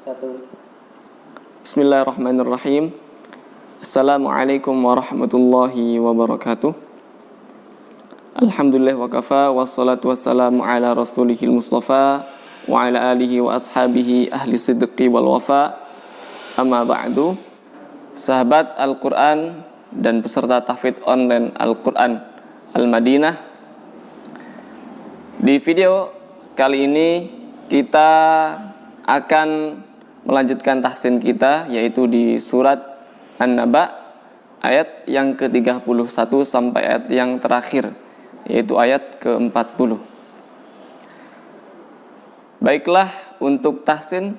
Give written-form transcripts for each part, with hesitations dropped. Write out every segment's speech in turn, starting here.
Satu. Bismillahirrahmanirrahim. Assalamualaikum warahmatullahi wabarakatuh. Alhamdulillah wa kafa, wassalatu wassalamu ala rasulihil mustafa wa ala alihi wa ashabihi ahli sidqi wal wafa. Amma ba'du. Sahabat Al-Quran dan peserta tahfidz online Al-Quran Al-Madinah, di video kali ini kita akan melanjutkan tahsin kita, yaitu di surat An-Naba ayat yang ke-31 sampai ayat yang terakhir, yaitu ayat ke-40. Baiklah, untuk tahsin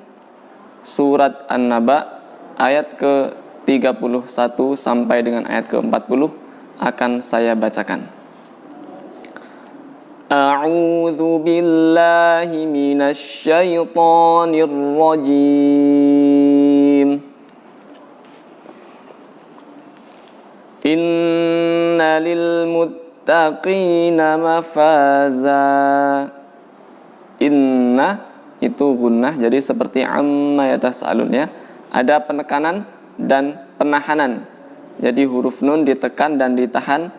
surat An-Naba ayat ke-31 sampai dengan ayat ke-40 akan saya bacakan. A'udzu billahi minasy syaithanir rajim. Innalil muttaqina mafaza. Inna itu gunnah, jadi seperti amma yatas'alun ya. Ada penekanan dan penahanan. Jadi huruf nun ditekan dan ditahan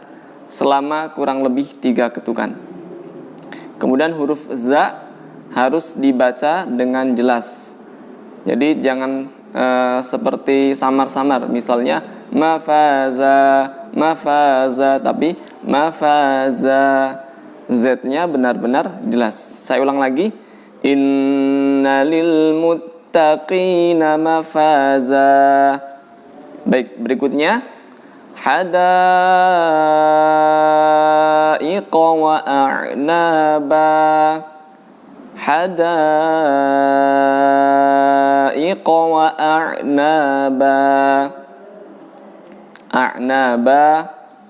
selama kurang lebih 3 ketukan. Kemudian huruf za harus dibaca dengan jelas. Jadi jangan seperti samar-samar. Misalnya mafaza, tapi mafaza. Z-nya benar-benar jelas. Saya ulang lagi. Innalil muttaqina mafaza. Baik, berikutnya hadaiqa wa a'naba. Hadaiqa wa a'naba. A'naba,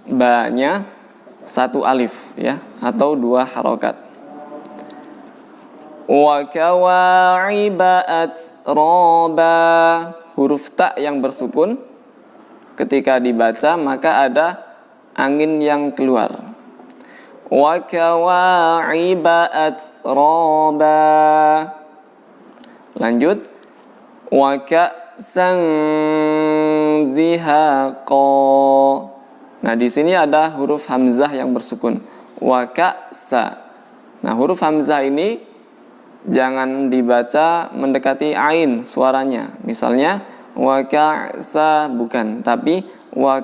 ba-nya 1 alif ya, atau 2 harokat. Wa kawa'iba atraba. Huruf ta yang bersukun ketika dibaca maka ada angin yang keluar. Wa kawa'iba atraba. Lanjut. Wa ka'san dihaqa. Nah, di sini ada huruf hamzah yang bersukun. Wa ka'sa. Nah, huruf hamzah ini jangan dibaca mendekati ain suaranya. Misalnya wa ka'sa, bukan, tapi wa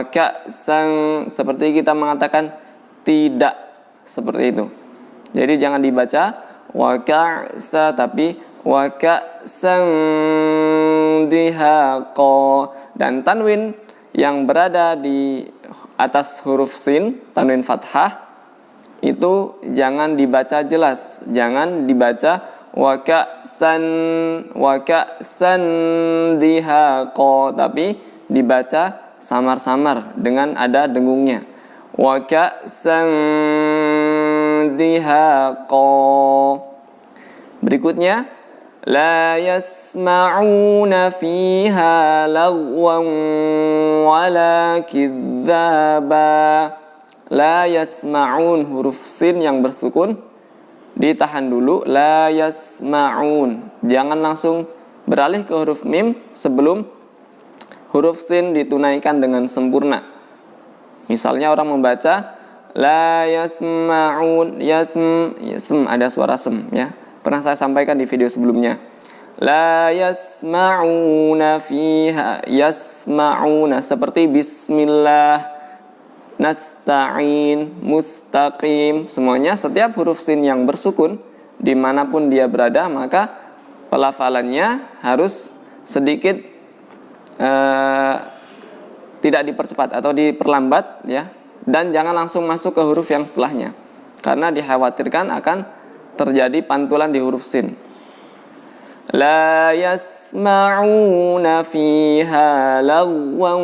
ka'san, seperti kita mengatakan tidak, seperti itu. Jadi jangan dibaca wa ka'sa, tapi wa ka'san dihaqa. Dan tanwin yang berada di atas huruf sin, tanwin fathah, itu jangan dibaca jelas. Jangan dibaca wa ka'san dihaqa, tapi dibaca samar-samar dengan ada dengungnya. Wa ka'san dihaqa. Berikutnya, la yasma'una fiha lagwan wala kidzaba. La yasma'un, huruf sin yang bersukun ditahan dulu. La yasma'un, jangan langsung beralih ke huruf mim sebelum huruf sin ditunaikan dengan sempurna. Misalnya orang membaca la yasma'un, yasm, ada suara sem ya. Pernah saya sampaikan di video sebelumnya. La yasma'una fiha, yasma'una seperti bismillah, nasta'in, mustaqim, semuanya setiap huruf sin yang bersukun dimanapun dia berada, maka pelafalannya harus sedikit tidak dipercepat atau diperlambat ya, dan jangan langsung masuk ke huruf yang setelahnya karena dikhawatirkan akan terjadi pantulan di huruf sin. La yasma'una fiha lagwan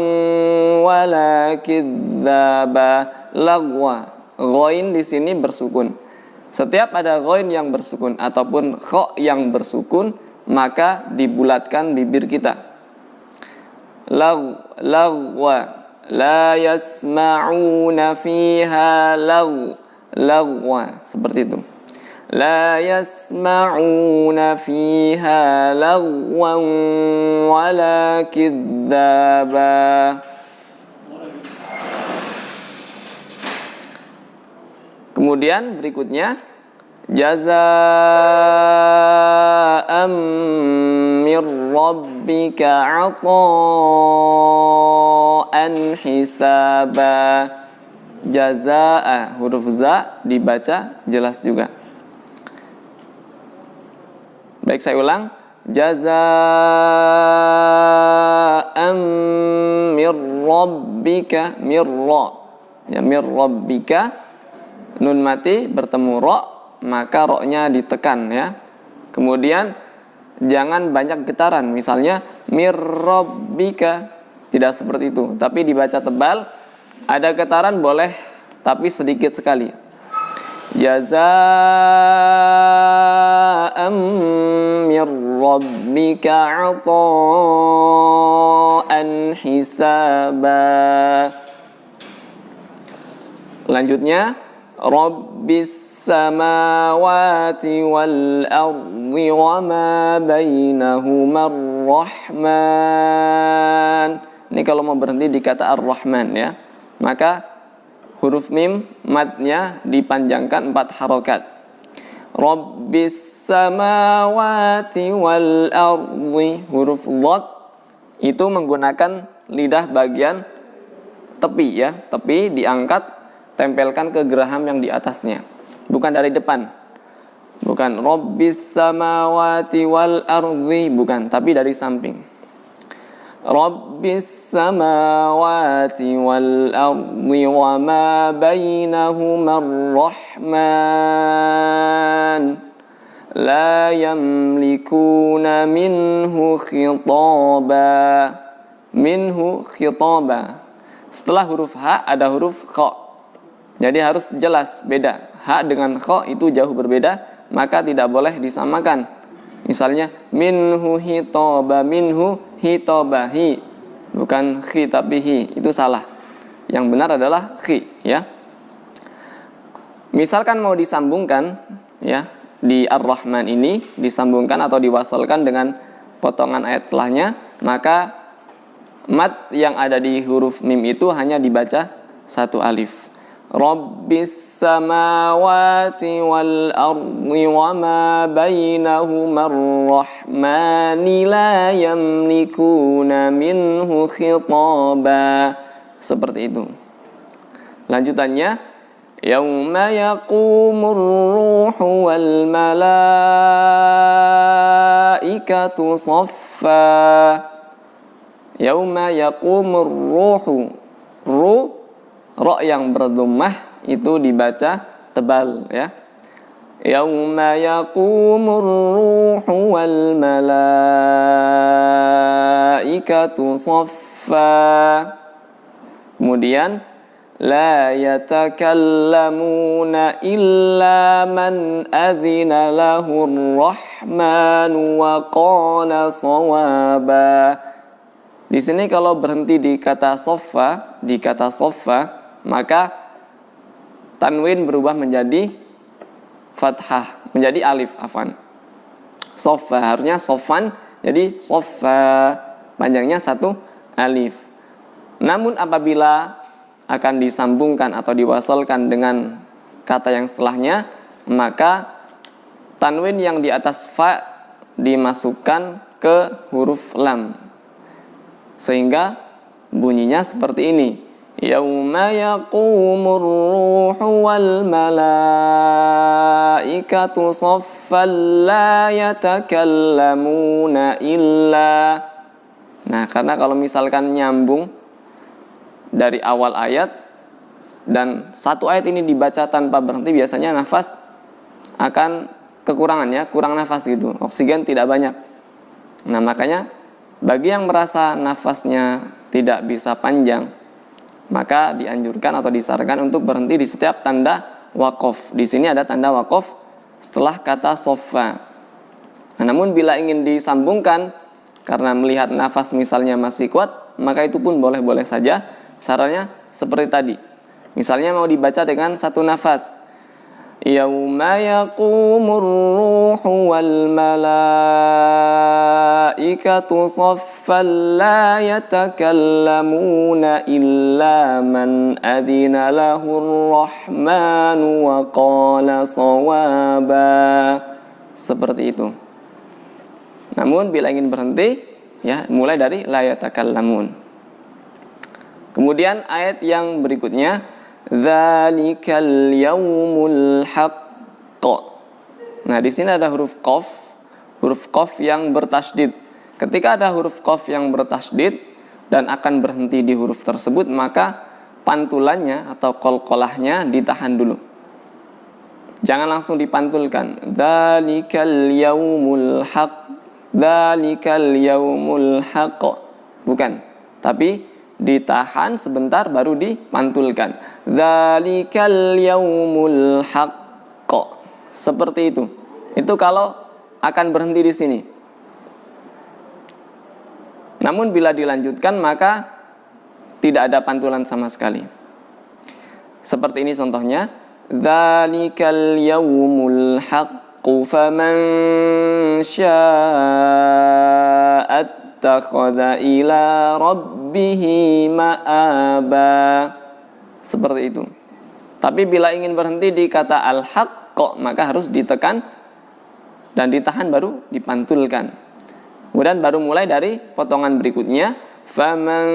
wala kidzaba. Lagwa, ghain di sini bersukun. Setiap ada ghain yang bersukun ataupun kha yang bersukun, maka dibulatkan bibir kita. Lagwa, la yasma'una fiha lagwa, seperti itu. لا يسمعون فيها لغوا ولا كذابا. Kemudian berikutnya jazaa'am mir rabbika 'ata'an hisaba. Jazaa'a, huruf za dibaca jelas juga. Baik, saya ulang. Jazaa'am mir rabbika, mirra. Ya, mir rabbika, nun mati bertemu ro, maka ro-nya ditekan ya. Kemudian jangan banyak getaran. Misalnya mir rabbika, tidak seperti itu, tapi dibaca tebal. Ada getaran boleh, tapi sedikit sekali. Jazaa'am mir rabbika 'ata'an hisaba. Lanjutnya Rabbis samawati wal ardi wa ma bainahuma ar-Rahman. Ini kalau mau berhenti di kata ar-Rahman ya, maka huruf mim madnya dipanjangkan 4 harokat. Rabbis samawati wal ardi, huruf dhad itu menggunakan lidah bagian tepi ya, tepi diangkat, tempelkan ke geraham yang di atasnya, bukan dari depan. Bukan Rabbis samawati wal ardi, bukan, tapi dari samping. Rabbis samawati wal ardi wa ma bainahuma ar-Rahman la yamlikuna minhu khitaba. Minhu khitaba. Setelah huruf H ada huruf Kha. Jadi harus jelas beda. Ha dengan kha itu jauh berbeda, maka tidak boleh disamakan. Misalnya minhu hitaba, minhu hitabahi, bukan khi tapi hi, itu salah. Yang benar adalah khi ya. Misalkan mau disambungkan ya, di Ar-Rahman ini disambungkan atau diwasalkan dengan potongan ayat setelahnya, maka mad yang ada di huruf mim itu hanya dibaca 1 alif. Rabbis samawati wal ardi wa ma bainahuma ar-Rahmani la yamlikuna minhu khitaba. Seperti itu. Lanjutannya, yauma yaqumur ruhu wal malaikatu saffa. Yauma yaqumur ruhu, ro yang berdhammah itu dibaca tebal ya. Yauma yaqumur ruhu wal malaikatu saffa. Kemudian la yatakallamuna illa man adzina lahur rahmanu wa qala shawaba. Di sini kalau berhenti di kata soffa, maka tanwin berubah menjadi fathah, menjadi alif, afan. Soffa harusnya sofan, jadi soffa, panjangnya 1 alif. Namun apabila akan disambungkan atau diwasalkan dengan kata yang setelahnya, maka tanwin yang di atas fa dimasukkan ke huruf lam, sehingga bunyinya seperti ini. Yauma yaqumur ruhu wal malaikatu saffan la yatakallamuna illa. Nah, karena kalau misalkan nyambung dari awal ayat dan 1 ayat ini dibaca tanpa berhenti, biasanya nafas akan kekurangan ya, kurang nafas gitu, oksigen tidak banyak. Nah, makanya bagi yang merasa nafasnya tidak bisa panjang, maka dianjurkan atau disarankan untuk berhenti di setiap tanda waqaf. Di sini ada tanda waqaf setelah kata soffa. Nah, namun bila ingin disambungkan karena melihat nafas misalnya masih kuat, maka itu pun boleh-boleh saja. Sarannya seperti tadi. Misalnya mau dibaca dengan 1 nafas. Yauma yaqumur ruhu wal malaikatu saffan la yatakallamuna illa man adina lahur rahmanu wa qala shawaba. Seperti itu. Namun bila ingin berhenti, ya mulai dari la yatakallamun. Kemudian ayat yang berikutnya, dzalikal yaumul haqq. Nah, di sini ada huruf qaf yang bertasydid. Ketika ada huruf qaf yang bertasydid dan akan berhenti di huruf tersebut, maka pantulannya atau qalqalahnya ditahan dulu. Jangan langsung dipantulkan. Dzalikal yaumul haqq. Dzalikal yaumul haqq. Bukan, tapi ditahan sebentar baru dipantulkan. Dzalikal yaumul haqq. Seperti itu. Itu kalau akan berhenti di sini. Namun bila dilanjutkan maka tidak ada pantulan sama sekali. Seperti ini contohnya. Dzalikal yaumul haqq faman syaa'a ittakhadha ila rabbihi ma'aba. Seperti itu. Tapi bila ingin berhenti di kata al-haqq, maka harus ditekan dan ditahan baru dipantulkan. Kemudian baru mulai dari potongan berikutnya, faman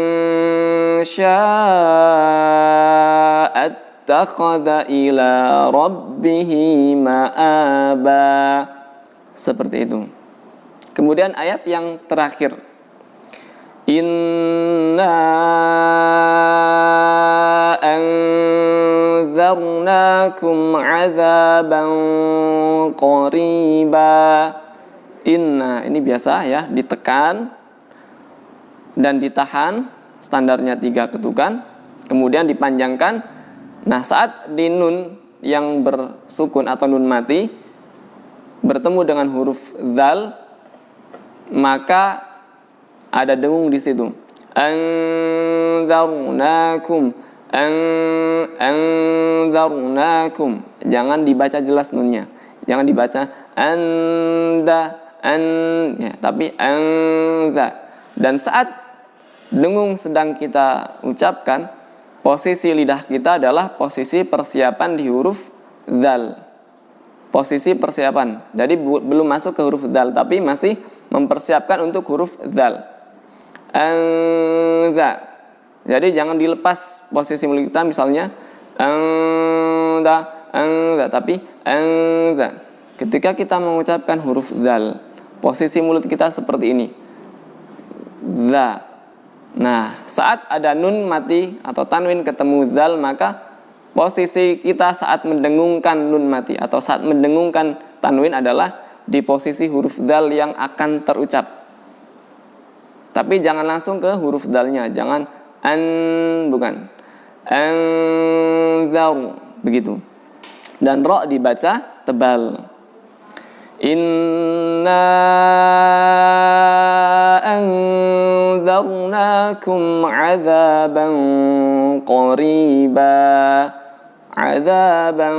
syaa'a ittakhadha ila rabbihi ma'aba. Seperti itu. Kemudian ayat yang terakhir, inna anzarnakum azaban qariba. Inna, ini biasa ya, ditekan dan ditahan, standarnya 3 ketukan, kemudian dipanjangkan. Nah, saat di nun yang bersukun atau nun mati bertemu dengan huruf dzal, maka ada dengung di situ. Anzarnakum, anzarnakum. Jangan dibaca jelas nunnya. Jangan dibaca ya, tapi anza. Dan saat dengung sedang kita ucapkan, posisi lidah kita adalah posisi persiapan di huruf dzal. Posisi persiapan. Jadi belum masuk ke huruf dzal, tapi masih mempersiapkan untuk huruf dzal. Anza. Jadi jangan dilepas posisi mulut kita, misalnya anza, tapi anza. Ketika kita mengucapkan huruf dzal, posisi mulut kita seperti ini. Za. Nah, saat ada nun mati atau tanwin ketemu dzal, maka posisi kita saat mendengungkan nun mati atau saat mendengungkan tanwin adalah di posisi huruf dzal yang akan terucap. Tapi jangan langsung ke huruf dzalnya, jangan bukan. Anzaru, begitu. Dan ro dibaca tebal. Inna anzarnakum azaban qariba. Azaban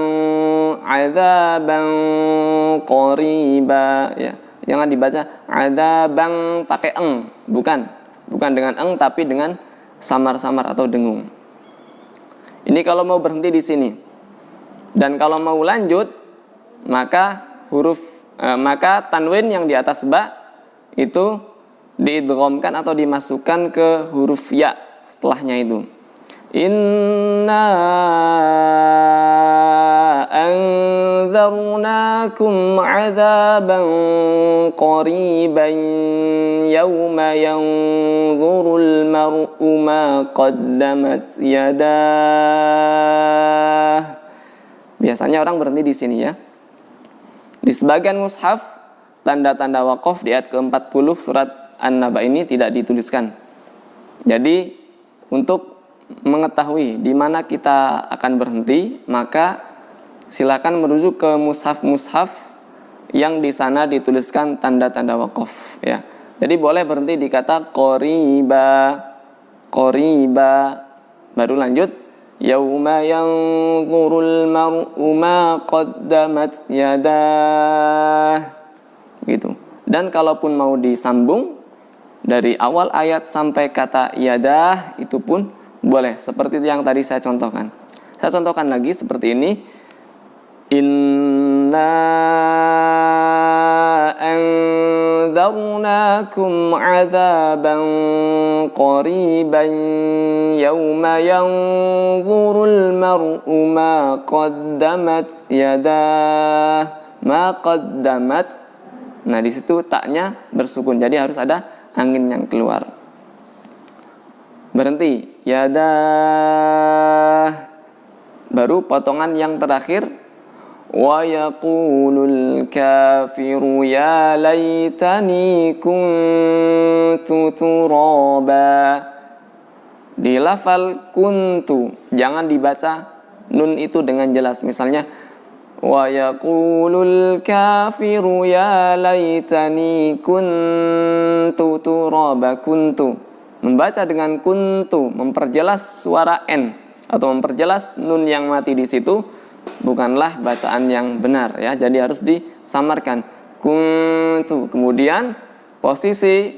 qariba, ya. Jangan dibaca adzabang pakai bukan dengan tapi dengan samar-samar atau dengung. Ini kalau mau berhenti di sini. Dan kalau mau lanjut, maka maka tanwin yang di atas ba itu diidghamkan atau dimasukkan ke huruf ya setelahnya itu. Inna anzarnakum azaban qariban yawma yanzurul mar'u ma qaddamat yadah. Biasanya orang berhenti di sini ya. Di sebagian mushaf tanda-tanda waqaf di ayat ke-40 surat An-Naba ini tidak dituliskan. Jadi untuk mengetahui di mana kita akan berhenti, maka silakan merujuk ke mushaf-mushaf yang di sana dituliskan tanda-tanda waqaf ya. Jadi boleh berhenti di kata qariba, baru lanjut Yauma yanzurul mar'u ma qaddamat yadah. Gitu. Dan kalaupun mau disambung dari awal ayat sampai kata yadah itu pun boleh. Seperti yang tadi saya contohkan. Saya contohkan lagi seperti ini. Inna anzarnakum adzaban qariban yauma yanzurul mar'u ma qaddamat yadah. Ma qaddamat. Nah, di situ taknya bersukun. Jadi harus ada angin yang keluar. Berhenti. Yadah. Baru potongan yang terakhir. Wa yaqulul kafiru ya laitani kuntu turaba. Di lafal kuntu jangan dibaca nun itu dengan jelas. Misalnya wa yaqulul kafiru ya laitani kuntu turaba. Kuntu membaca dengan kuntu memperjelas suara n atau memperjelas nun yang mati di situ bukanlah bacaan yang benar ya. Jadi harus disamarkan kuntu. Kemudian posisi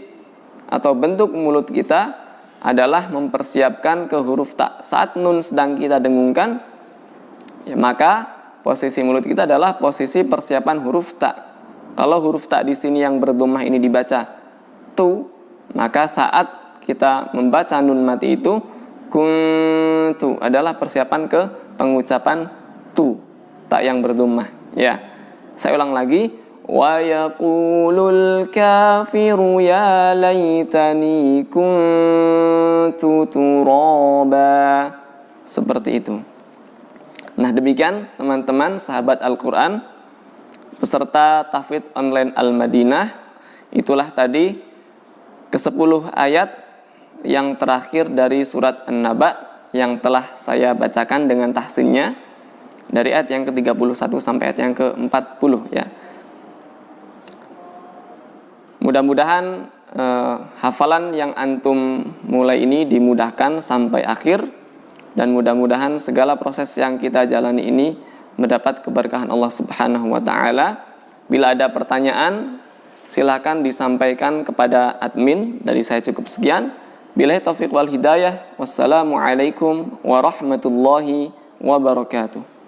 atau bentuk mulut kita adalah mempersiapkan ke huruf ta. Saat nun sedang kita dengungkan ya, maka posisi mulut kita adalah posisi persiapan huruf ta. Kalau huruf ta di sini yang berdhammah ini dibaca tu, maka saat kita membaca nun mati itu kuntu adalah persiapan ke pengucapan tu, tak yang berdhammah. Ya. Saya ulang lagi. Wa yaqulul kafiru ya laitani kuntu turaba. Seperti itu. Nah, demikian teman-teman sahabat Al-Qur'an peserta tahfidz online Al-Madinah. Itulah tadi ke-10 ayat yang terakhir dari surat An-Naba yang telah saya bacakan dengan tahsinnya. Dari ayat yang ke-31 sampai ayat yang ke-40 ya. Mudah-mudahan hafalan yang antum mulai ini dimudahkan sampai akhir, dan mudah-mudahan segala proses yang kita jalani ini mendapat keberkahan Allah Subhanahu wa taala. Bila ada pertanyaan, silakan disampaikan kepada admin. Dari saya cukup sekian. Billahi taufiq wal hidayah. Wassalamualaikum warahmatullahi wabarakatuh.